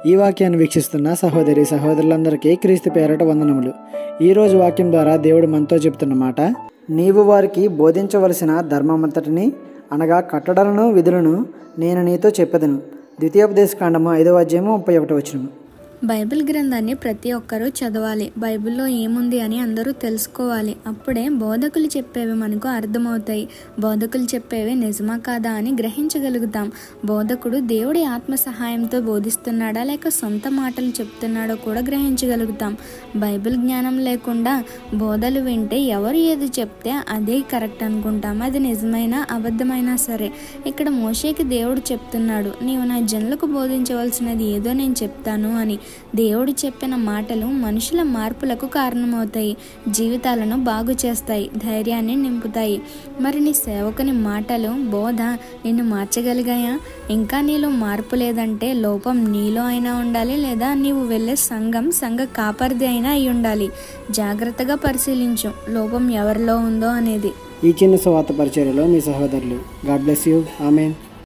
ఈ వాక్యాన్ని వీక్షిస్తున్న సహోదరి సహోదరులందరికీ క్రీస్తు పేరట వందనములు. ఈరోజు వాక్యం ద్వారా దేవుడు మనతో చెప్తున్న మాట, నీవు వారికి బోధించవలసిన ధర్మమంతటిని అనగా కట్టడలను విధులను నేను నీతో చెప్పెదను. ద్వితీయోపదేశకాండము 5వ అధ్యాయము 31వ వచనము. బైబిల్ గ్రంథాన్ని ప్రతి ఒక్కరూ చదవాలి. బైబిల్లో ఏముంది అని అందరూ తెలుసుకోవాలి. అప్పుడే బోధకులు చెప్పేవి మనకు అర్థమవుతాయి. బోధకులు చెప్పేవి నిజమా కాదా అని గ్రహించగలుగుతాం. బోధకుడు దేవుడి ఆత్మ సహాయంతో బోధిస్తున్నాడా లేక సొంత మాటలు చెప్తున్నాడో కూడా గ్రహించగలుగుతాం. బైబిల్ జ్ఞానం లేకుండా బోధలు వింటే ఎవరు ఏది చెప్తే అదే కరెక్ట్ అనుకుంటాం. అది నిజమైనా అబద్ధమైనా సరే. ఇక్కడ మోషేకి దేవుడు చెప్తున్నాడు, నీవు నా జనులకు బోధించవలసినది ఏదో నేను చెప్తాను అని. దేవుడు చెప్పిన మాటలు మనుషుల మార్పులకు కారణమవుతాయి, జీవితాలను బాగు చేస్తాయి, ధైర్యాన్ని నింపుతాయి. మరి నీ సేవకుని మాటలు, బోధ నిన్ను మార్చగలిగాయా? ఇంకా నీలో మార్పు లేదంటే లోపం నీలో అయినా ఉండాలి, లేదా నీవు వెళ్ళే సంఘ కాపరిది అయినా అయి ఉండాలి. జాగ్రత్తగా పరిశీలించు లోపం ఎవరిలో ఉందో అనేది. ఈ చిన్న సువార్త పరిచర్యలో మీ సహోదరులు. God bless you. ఆమేన్.